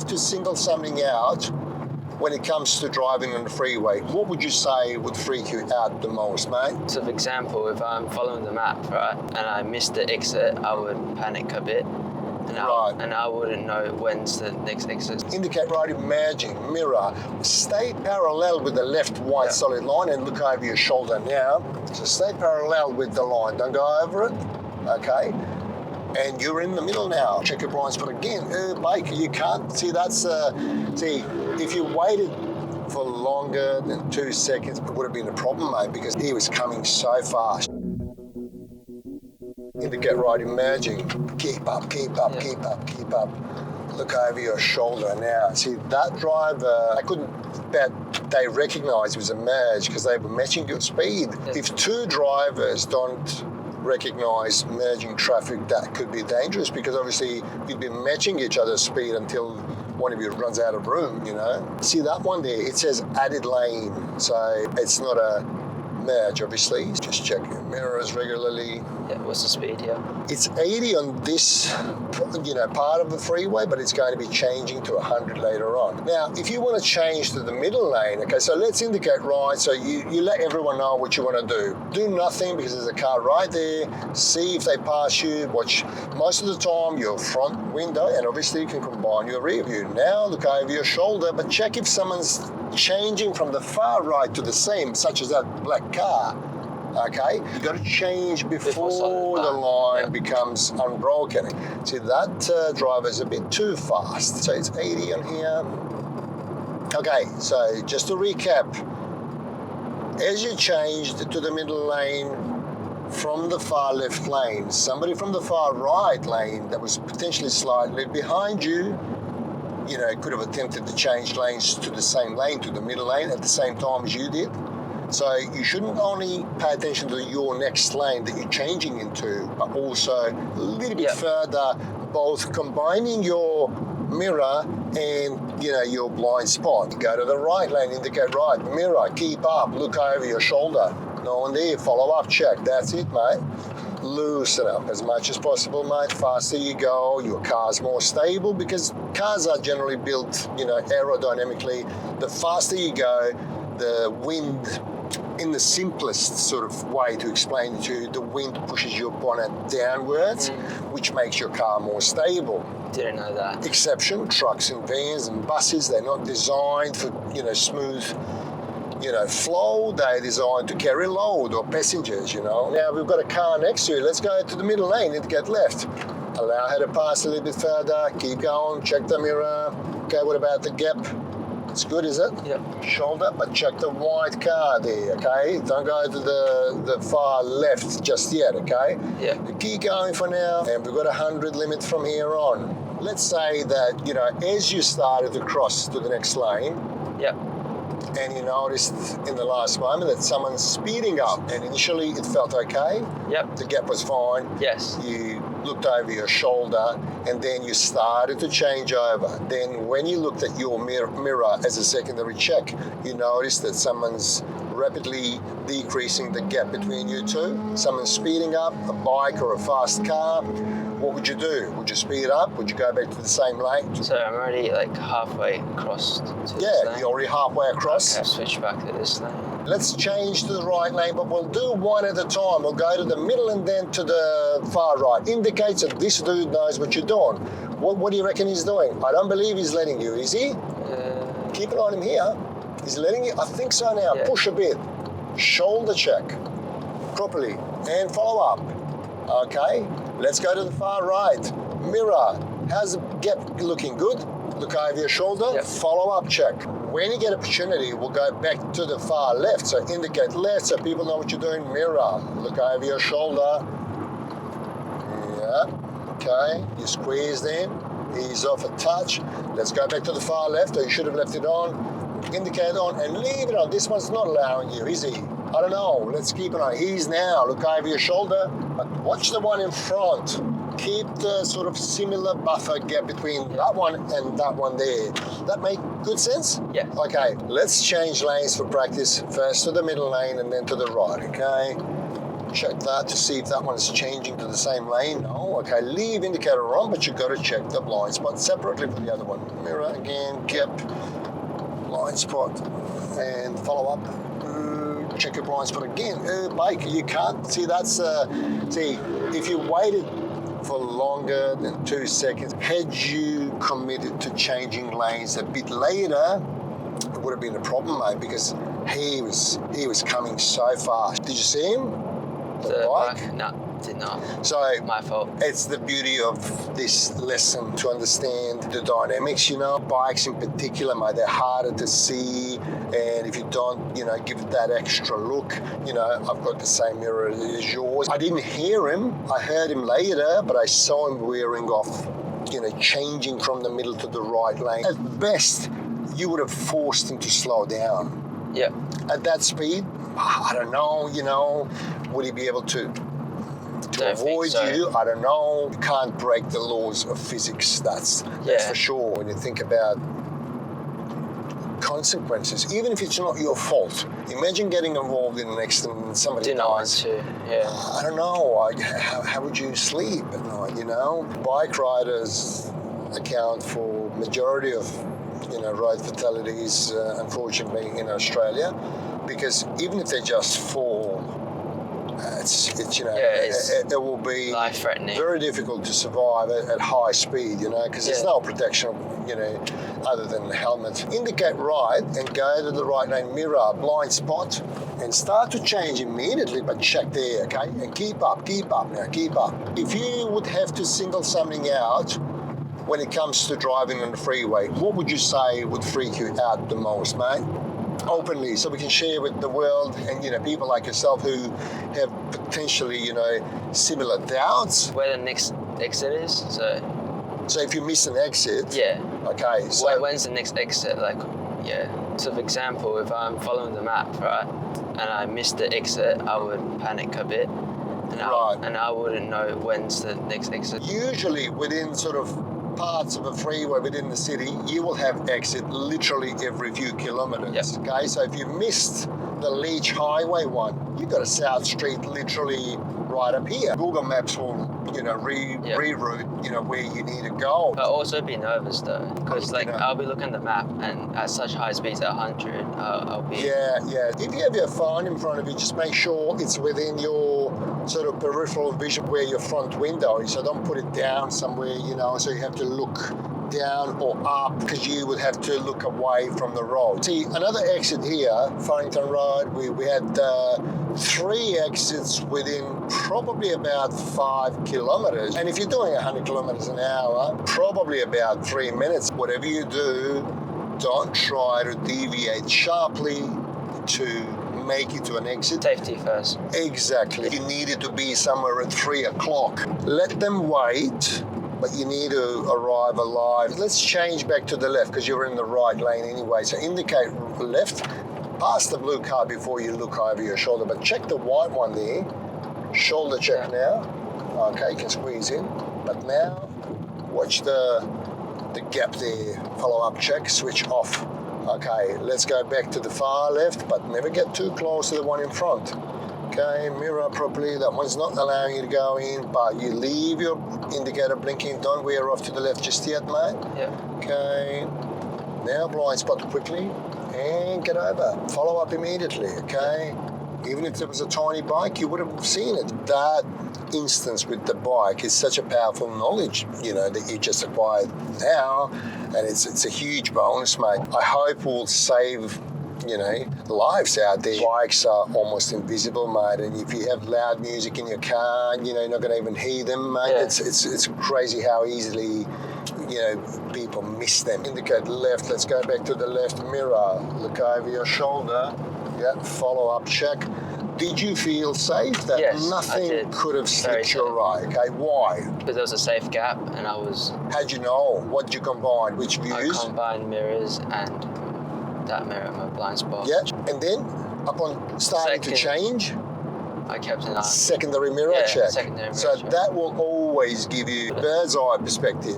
to single something out when it comes to driving on the freeway, what would you say would freak you out the most, mate? So for example, if I'm following the map, right, and I miss the exit, I would panic a bit. And I wouldn't know when's the next exit. Indicate right emerging, mirror. Stay parallel with the left white solid line and look over your shoulder now. So stay parallel with the line, don't go over it, okay? And you're in the middle now. Check your blind spot again. Baker, you can't, see that's, see, if you waited for longer than 2 seconds, it would have been a problem, mate, because he was coming so fast. Indicate right emerging. Keep up, keep up, keep up, keep up. Look over your shoulder now. See, that driver, I couldn't bet they recognised it was a merge because they were matching your speed. If two drivers don't recognise merging traffic, that could be dangerous because obviously you'd be matching each other's speed until one of you runs out of room, you know. See that one there? It says added lane. So it's not a merge, obviously. Just check your mirrors regularly. Yeah, what's the speed here? It's 80 on this, part of the freeway, but it's going to be changing to 100 later on. Now, if you want to change to the middle lane, okay, so let's indicate right, so you let everyone know what you want to do. Do nothing because there's a car right there. See if they pass you. Watch most of the time your front window, and obviously you can combine your rear view. Now look over your shoulder, but check if someone's changing from the far right to the same, such as that black car. Okay, you got to change before the line becomes unbroken. See, that driver's a bit too fast. So it's 80 on here. Okay, so just to recap, as you changed to the middle lane from the far left lane, somebody from the far right lane that was potentially slightly behind you, could have attempted to change lanes to the same lane, to the middle lane at the same time as you did. So you shouldn't only pay attention to your next lane that you're changing into, but also a little bit further, both combining your mirror and, your blind spot. Go to the right lane, indicate right, mirror, keep up, look over your shoulder. No one there, follow up, check. That's it, mate. Loosen up as much as possible, mate. Faster you go, your car's more stable because cars are generally built, aerodynamically. The faster you go, the wind, in the simplest sort of way to explain it to you, the wind pushes your bonnet downwards, which makes your car more stable. Didn't know that. Exception, trucks and vans and buses, they're not designed for, smooth, flow. They're designed to carry load or passengers, Now we've got a car next to you. Let's go to the middle lane and get left. Allow her to pass a little bit further. Keep going, check the mirror. Okay, what about the gap? It's good, is it? Yep. Shoulder, but check the white car there, okay? Don't go to the far left just yet, okay? Yeah. Keep going for now, and we've got a 100 limit from here on. Let's say that, as you started to cross to the next lane, and you noticed in the last moment that someone's speeding up, and initially it felt okay. Yep. The gap was fine. Yes. You looked over your shoulder, and then you started to change over. Then when you looked at your mirror as a secondary check, you noticed that someone's rapidly decreasing the gap between you two. Someone's speeding up, a bike or a fast car. What would you do? Would you speed up? Would you go back to the same lane? So I'm already halfway across to this lane. You're already halfway across. Okay, switch back to this lane. Let's change to the right lane, but we'll do one at a time. We'll go to the middle and then to the far right. Indicates that this dude knows what you're doing. What do you reckon he's doing? I don't believe he's letting you, is he? Keep an eye on him here. He's letting you? I think so now. Yeah. Push a bit. Shoulder check properly and follow up. Okay, let's go to the far right. Mirror. How's the gap looking? Good? Look over your shoulder. Yep. Follow up check. When you get opportunity, we'll go back to the far left. So indicate left so people know what you're doing. Mirror. Look over your shoulder. Yeah. Okay. You squeeze in. Ease off a touch. Let's go back to the far left, or you should have left it on. Indicate on and leave it on. This one's not allowing you, is he? I don't know. Let's keep it on. He's now. Look over your shoulder. But watch the one in front. Keep the sort of similar buffer gap between that one and that one there. That make good sense? Yeah. Okay, let's change lanes for practice. First to the middle lane and then to the right, okay? Check that to see if that one's changing to the same lane. No, okay, leave indicator on, but you've got to check the blind spot separately for the other one. Mirror again, gap, blind spot, and follow up. Check your blind spot again. Bike, you can't see that's see if you waited for longer than 2 seconds, had you committed to changing lanes a bit later, it would have been a problem, mate, because he was coming so fast. Did you see him? The bike? No, did not. So my fault. It's the beauty of this lesson to understand the dynamics, you know. Bikes in particular, mate, they're harder to see, and if you don't, you know, give it that extra look, you know, I've got the same mirror as yours. I didn't hear him, I heard him later, but I saw him wearing off, you know, changing from the middle to the right lane. At best, you would have forced him to slow down. Yeah. At that speed, I don't know, you know, would he be able to avoid you? I don't know. You can't break the laws of physics, that's for sure. When you think about consequences, even if it's not your fault, imagine getting involved in an accident and somebody dies. I don't know, how would you sleep at night, you know? Bike riders account for majority of, you know, road fatalities, unfortunately, in Australia, because even if they just fall, it's you know, it will be life-threatening, very difficult to survive at high speed, you know, because there's no protection, you know, other than the helmet. Indicate right and go to the right lane, mirror, blind spot, and start to change immediately, but check there, okay? And keep up now, keep up. If you would have to single something out when it comes to driving on the freeway, what would you say would freak you out the most, mate? Openly, so we can share with the world and, you know, people like yourself who have potentially, you know, similar doubts. Where the next exit is, so if you miss an exit, okay, so when's the next exit? Like, so for example, if I'm following the map, right, and I miss the exit, I would panic a bit, and I wouldn't know when's the next exit. Usually within sort of parts of a freeway within the city, you will have exit literally every few kilometres. Yep. Okay, so if you missed the Leach Highway one, you've got a South Street literally right up here. Google Maps will, you know, reroute, you know, where you need to go. But also be nervous though, because like, you know, I'll be looking at the map and at such high speeds at 100, I'll be... Yeah. If you have your phone in front of you, just make sure it's within your sort of peripheral vision where your front window is. So don't put it down somewhere, you know, so you have to look down or up, because you would have to look away from the road. See, another exit here, Farrington Road, we had 3 exits within probably about 5 kilometres. And if you're doing 100 kilometres an hour, probably about 3 minutes. Whatever you do, don't try to deviate sharply to make it to an exit. Safety first. Exactly. You needed to be somewhere at 3 o'clock. Let them wait, but you need to arrive alive. Let's change back to the left, because you're in the right lane anyway. So indicate left, pass the blue car before you look over your shoulder, but check the white one there. Shoulder check now. Okay, you can squeeze in. But now, watch the gap there. Follow up check, switch off. Okay, let's go back to the far left, but never get too close to the one in front. Okay, mirror properly. That one's not allowing you to go in, but you leave your indicator blinking. Don't veer off to the left just yet, mate. Yeah. Okay. Now blind spot quickly and get over. Follow up immediately, okay? Even if there was a tiny bike, you would have seen it. That instance with the bike is such a powerful knowledge, you know, that you just acquired now, and it's a huge bonus, mate. I hope we'll save, you know, lives out there. Bikes are almost invisible, mate, and if you have loud music in your car, you know, you're not going to even hear them, mate. Yeah. It's crazy how easily, you know, people miss them. Indicate left. Let's go back to the left mirror. Look over your shoulder. Yeah, follow up check. Did you feel safe that nothing could have slipped your eye? Okay, why? Because there was a safe gap and I was... How'd you know? What did you combine? Which views? I combined mirrors and that mirror, my blind spot. Yeah, and then upon starting to change, I kept an eye. Secondary mirror check. Secondary mirror so check. That will always give you bird's eye perspective.